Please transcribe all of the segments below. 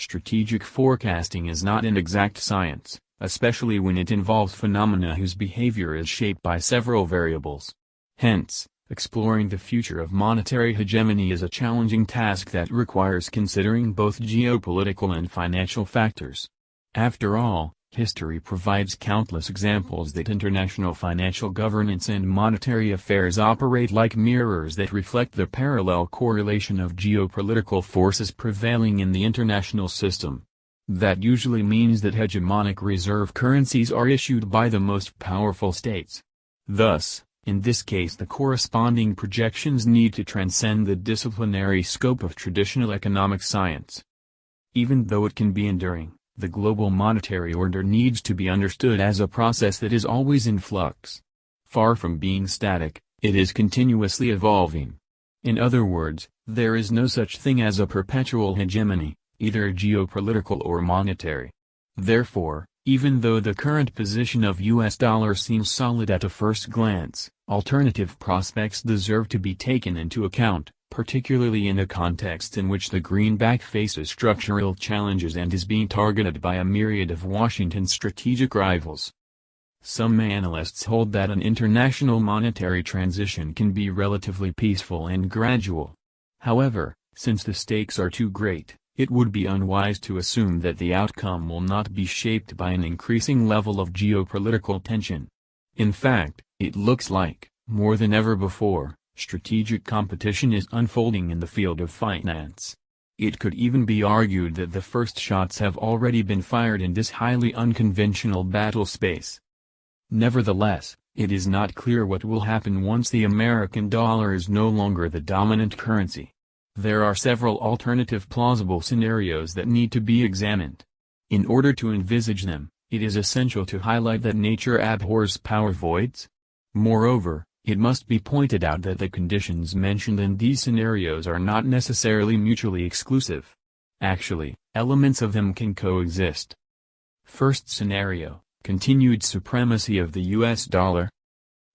Strategic forecasting is not an exact science, especially when it involves phenomena whose behavior is shaped by several variables. Hence, exploring the future of monetary hegemony is a challenging task that requires considering both geopolitical and financial factors. After all, history provides countless examples that international financial governance and monetary affairs operate like mirrors that reflect the parallel correlation of geopolitical forces prevailing in the international system. That usually means that hegemonic reserve currencies are issued by the most powerful states. Thus, in this case the corresponding projections need to transcend the disciplinary scope of traditional economic science. Even though it can be enduring, the global monetary order needs to be understood as a process that is always in flux. Far from being static, it is continuously evolving. In other words, there is no such thing as a perpetual hegemony, either geopolitical or monetary. Therefore, even though the current position of US dollar seems solid at a first glance, alternative prospects deserve to be taken into account, particularly in a context in which the greenback faces structural challenges and is being targeted by a myriad of Washington's strategic rivals. Some analysts hold that an international monetary transition can be relatively peaceful and gradual. However, since the stakes are too great, it would be unwise to assume that the outcome will not be shaped by an increasing level of geopolitical tension. In fact, it looks like, more than ever before, strategic competition is unfolding in the field of finance. It could even be argued that the first shots have already been fired in this highly unconventional battle space. Nevertheless, it is not clear what will happen once the American dollar is no longer the dominant currency. There are several alternative plausible scenarios that need to be examined. In order to envisage them, it is essential to highlight that nature abhors power voids. Moreover, it must be pointed out that the conditions mentioned in these scenarios are not necessarily mutually exclusive. Actually, elements of them can coexist. First scenario, continued supremacy of the US dollar.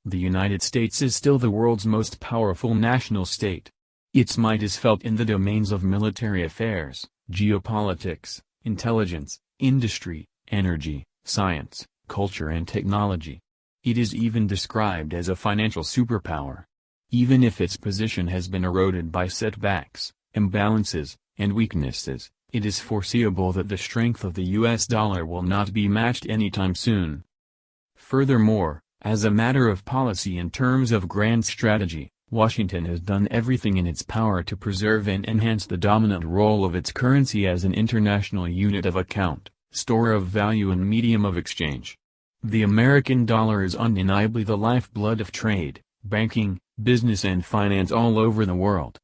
The United States is still the world's most powerful national state. Its might is felt in the domains of military affairs, geopolitics, intelligence, industry, energy, science, culture and technology. It is even described as a financial superpower. Even if its position has been eroded by setbacks, imbalances, and weaknesses, it is foreseeable that the strength of the US dollar will not be matched anytime soon. Furthermore, as a matter of policy in terms of grand strategy, Washington has done everything in its power to preserve and enhance the dominant role of its currency as an international unit of account, store of value and medium of exchange. The American dollar is undeniably the lifeblood of trade, banking, business and finance all over the world.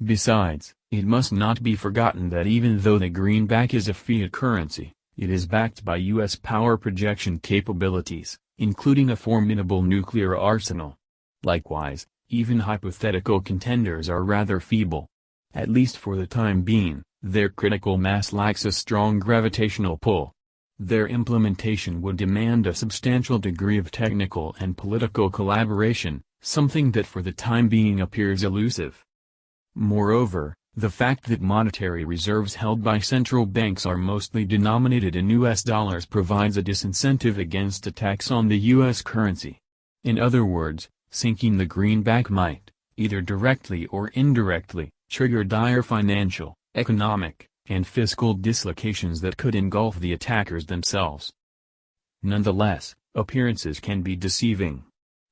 Besides, it must not be forgotten that even though the greenback is a fiat currency, it is backed by U.S. power projection capabilities, including a formidable nuclear arsenal. Likewise, even hypothetical contenders are rather feeble. At least for the time being, their critical mass lacks a strong gravitational pull. Their implementation would demand a substantial degree of technical and political collaboration, something that for the time being appears elusive. Moreover, the fact that monetary reserves held by central banks are mostly denominated in US dollars provides a disincentive against attacks on the US currency. In other words, sinking the greenback might, either directly or indirectly, trigger dire financial, economic, and fiscal dislocations that could engulf the attackers themselves. Nonetheless, appearances can be deceiving.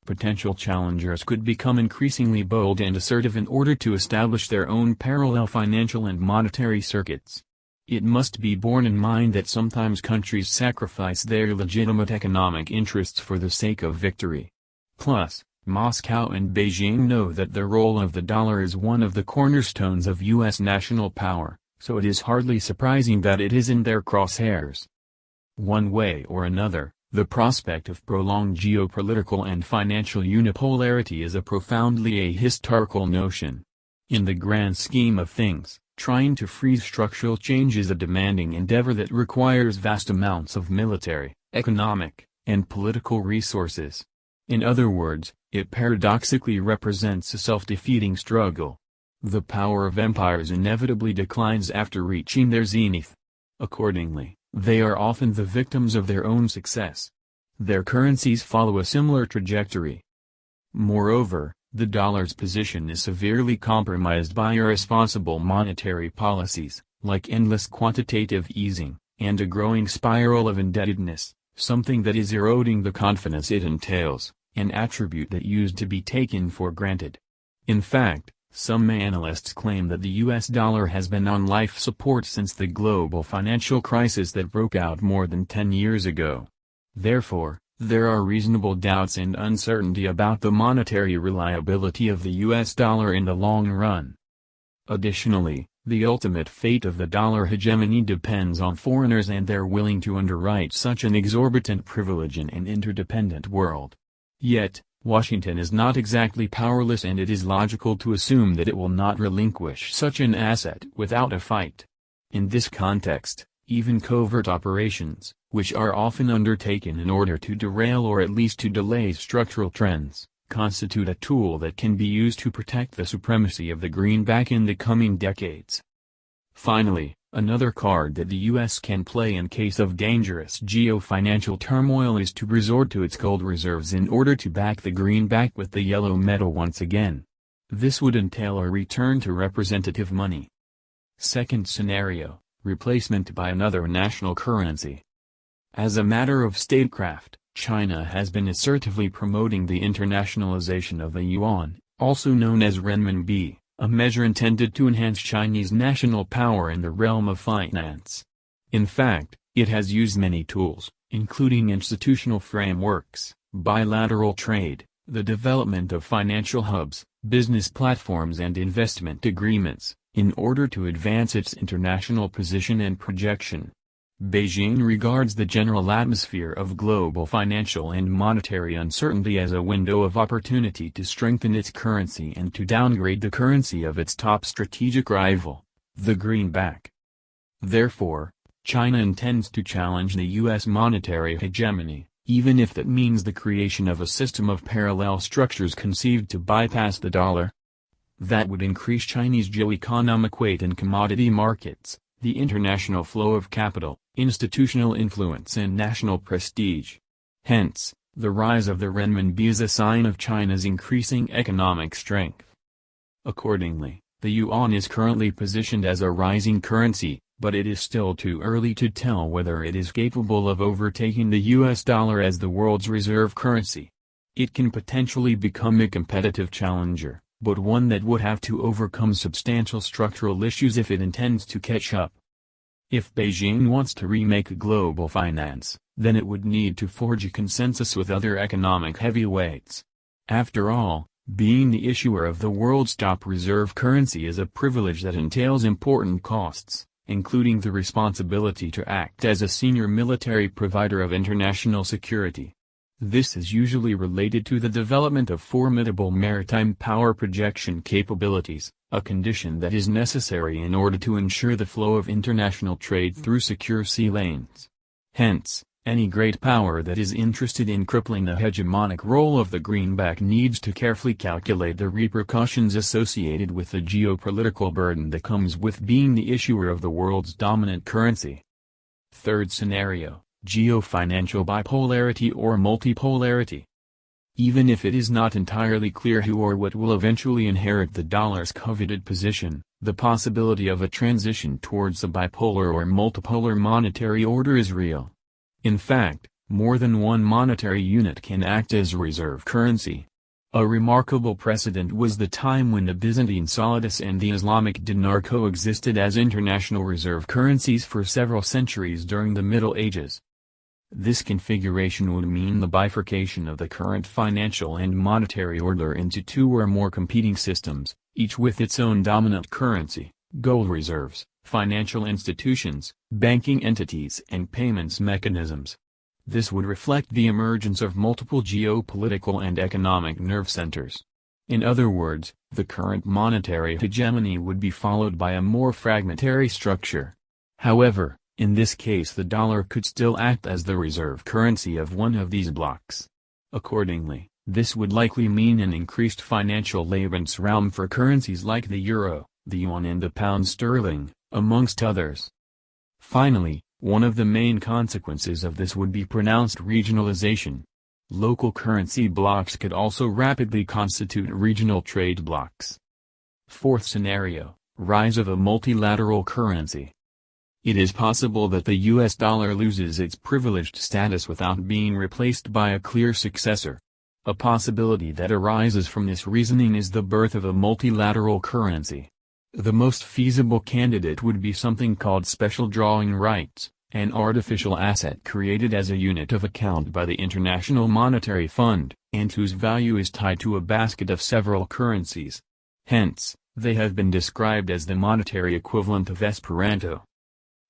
Potential challengers could become increasingly bold and assertive in order to establish their own parallel financial and monetary circuits. It must be borne in mind that sometimes countries sacrifice their legitimate economic interests for the sake of victory. Plus, Moscow and Beijing know that the role of the dollar is one of the cornerstones of U.S. national power, so it is hardly surprising that it is in their crosshairs. One way or another, the prospect of prolonged geopolitical and financial unipolarity is a profoundly ahistorical notion. In the grand scheme of things, trying to freeze structural change is a demanding endeavor that requires vast amounts of military, economic, and political resources. In other words, it paradoxically represents a self-defeating struggle. The power of empires inevitably declines after reaching their zenith. Accordingly, they are often the victims of their own success. Their currencies follow a similar trajectory. Moreover, the dollar's position is severely compromised by irresponsible monetary policies, like endless quantitative easing, and a growing spiral of indebtedness, something that is eroding the confidence it entails, an attribute that used to be taken for granted. In fact, some analysts claim that the US dollar has been on life support since the global financial crisis that broke out more than 10 years ago. Therefore, there are reasonable doubts and uncertainty about the monetary reliability of the US dollar in the long run. Additionally, the ultimate fate of the dollar hegemony depends on foreigners and their willing to underwrite such an exorbitant privilege in an interdependent world. Yet, Washington is not exactly powerless, and it is logical to assume that it will not relinquish such an asset without a fight. In this context, even covert operations, which are often undertaken in order to derail or at least to delay structural trends, constitute a tool that can be used to protect the supremacy of the greenback in the coming decades. Finally, another card that the U.S. can play in case of dangerous geo-financial turmoil is to resort to its gold reserves in order to back the greenback with the yellow metal once again. This would entail a return to representative money. Second scenario, replacement by another national currency. As a matter of statecraft, China has been assertively promoting the internationalization of the yuan, also known as renminbi, a measure intended to enhance Chinese national power in the realm of finance. In fact, it has used many tools, including institutional frameworks, bilateral trade, the development of financial hubs, business platforms and investment agreements, in order to advance its international position and projection. Beijing regards the general atmosphere of global financial and monetary uncertainty as a window of opportunity to strengthen its currency and to downgrade the currency of its top strategic rival, the greenback. Therefore, China intends to challenge the U.S. monetary hegemony, even if that means the creation of a system of parallel structures conceived to bypass the dollar. That would increase Chinese geoeconomic weight in commodity markets, the international flow of capital, institutional influence and national prestige. Hence, the rise of the renminbi is a sign of China's increasing economic strength. Accordingly, the yuan is currently positioned as a rising currency, but it is still too early to tell whether it is capable of overtaking the US dollar as the world's reserve currency. It can potentially become a competitive challenger, but one that would have to overcome substantial structural issues if it intends to catch up. If Beijing wants to remake global finance, then it would need to forge a consensus with other economic heavyweights. After all, being the issuer of the world's top reserve currency is a privilege that entails important costs, including the responsibility to act as a senior military provider of international security. This is usually related to the development of formidable maritime power projection capabilities, a condition that is necessary in order to ensure the flow of international trade through secure sea lanes. Hence, any great power that is interested in crippling the hegemonic role of the greenback needs to carefully calculate the repercussions associated with the geopolitical burden that comes with being the issuer of the world's dominant currency. Third scenario, geofinancial bipolarity or multipolarity. Even if it is not entirely clear who or what will eventually inherit the dollar's coveted position, the possibility of a transition towards a bipolar or multipolar monetary order is real. In fact, more than one monetary unit can act as reserve currency. A remarkable precedent was the time when the Byzantine solidus and the Islamic dinar coexisted as international reserve currencies for several centuries during the Middle Ages. This configuration would mean the bifurcation of the current financial and monetary order into two or more competing systems, each with its own dominant currency, gold reserves, financial institutions, banking entities and payments mechanisms. This would reflect the emergence of multiple geopolitical and economic nerve centers. In other words, the current monetary hegemony would be followed by a more fragmentary structure. However, in this case the dollar could still act as the reserve currency of one of these blocks. Accordingly, this would likely mean an increased financial Lebensraum for currencies like the euro, the yuan and the pound sterling, amongst others. Finally, one of the main consequences of this would be pronounced regionalization. Local currency blocks could also rapidly constitute regional trade blocks. Fourth scenario, rise of a multilateral currency. It is possible that the US dollar loses its privileged status without being replaced by a clear successor. A possibility that arises from this reasoning is the birth of a multilateral currency. The most feasible candidate would be something called special drawing rights, an artificial asset created as a unit of account by the International Monetary Fund, and whose value is tied to a basket of several currencies. Hence, they have been described as the monetary equivalent of Esperanto.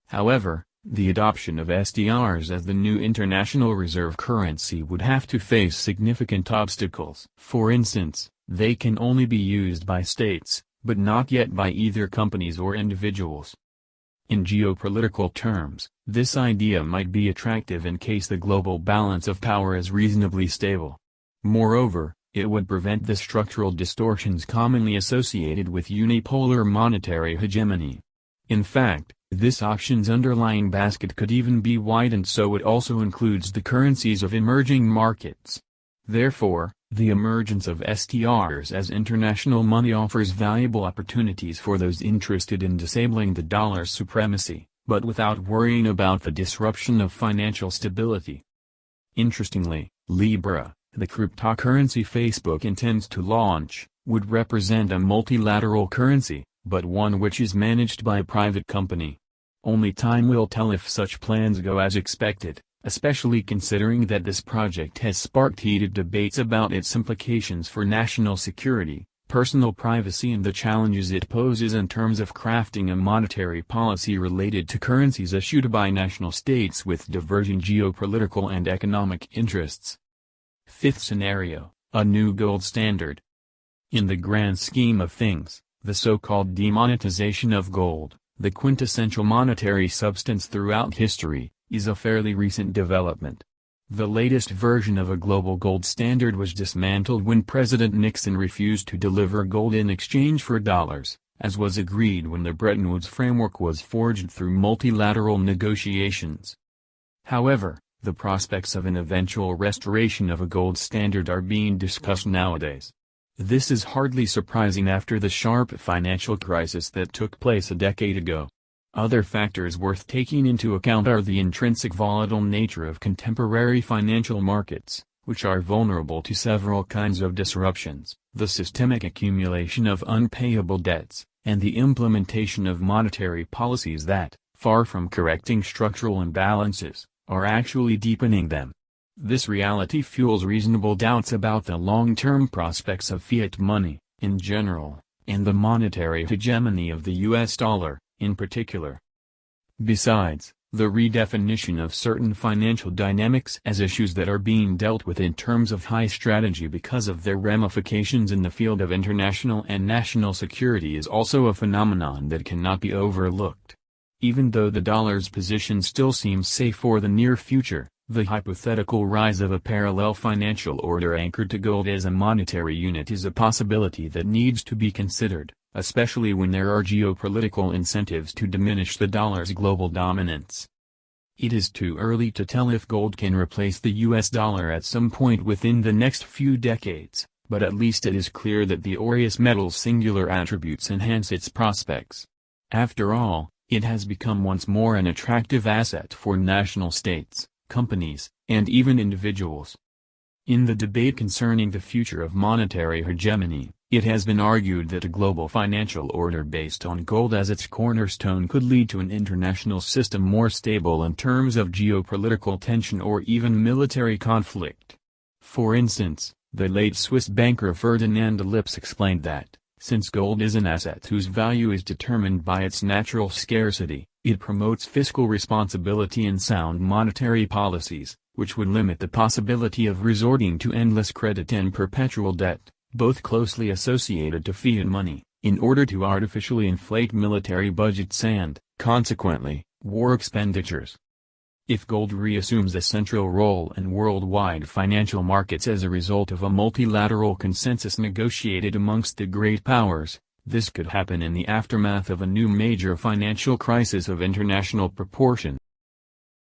However, the adoption of SDRs as the new international reserve currency would have to face significant obstacles. For instance, they can only be used by states, but not yet by either companies or individuals. In geopolitical terms, this idea might be attractive in case the global balance of power is reasonably stable. Moreover, it would prevent the structural distortions commonly associated with unipolar monetary hegemony. In fact, this option's underlying basket could even be widened so it also includes the currencies of emerging markets. Therefore, the emergence of SDRs as international money offers valuable opportunities for those interested in disabling the dollar's supremacy, but without worrying about the disruption of financial stability. Interestingly, Libra, the cryptocurrency Facebook intends to launch, would represent a multilateral currency, but one which is managed by a private company. Only time will tell if such plans go as expected, especially considering that this project has sparked heated debates about its implications for national security, personal privacy and the challenges it poses in terms of crafting a monetary policy related to currencies issued by national states with diverging geopolitical and economic interests. Fifth scenario, a new gold standard. In the grand scheme of things, the so-called demonetization of gold, the quintessential monetary substance throughout history, is a fairly recent development. The latest version of a global gold standard was dismantled when President Nixon refused to deliver gold in exchange for dollars, as was agreed when the Bretton Woods framework was forged through multilateral negotiations. However, the prospects of an eventual restoration of a gold standard are being discussed nowadays. This is hardly surprising after the sharp financial crisis that took place a decade ago. Other factors worth taking into account are the intrinsic volatile nature of contemporary financial markets, which are vulnerable to several kinds of disruptions, the systemic accumulation of unpayable debts, and the implementation of monetary policies that, far from correcting structural imbalances, are actually deepening them. This reality fuels reasonable doubts about the long-term prospects of fiat money, in general, and the monetary hegemony of the US dollar, in particular. Besides, the redefinition of certain financial dynamics as issues that are being dealt with in terms of high strategy because of their ramifications in the field of international and national security is also a phenomenon that cannot be overlooked. Even though the dollar's position still seems safe for the near future, the hypothetical rise of a parallel financial order anchored to gold as a monetary unit is a possibility that needs to be considered, especially when there are geopolitical incentives to diminish the dollar's global dominance. It is too early to tell if gold can replace the US dollar at some point within the next few decades, but at least it is clear that the aureus metal's singular attributes enhance its prospects. After all, it has become once more an attractive asset for national states, companies, and even individuals. In the debate concerning the future of monetary hegemony, it has been argued that a global financial order based on gold as its cornerstone could lead to an international system more stable in terms of geopolitical tension or even military conflict. For instance, the late Swiss banker Ferdinand Lipps explained that, since gold is an asset whose value is determined by its natural scarcity, it promotes fiscal responsibility and sound monetary policies, which would limit the possibility of resorting to endless credit and perpetual debt, both closely associated to fiat money, in order to artificially inflate military budgets and, consequently, war expenditures. If gold reassumes a central role in worldwide financial markets as a result of a multilateral consensus negotiated amongst the great powers, This could happen in the aftermath of a new major financial crisis of international proportion.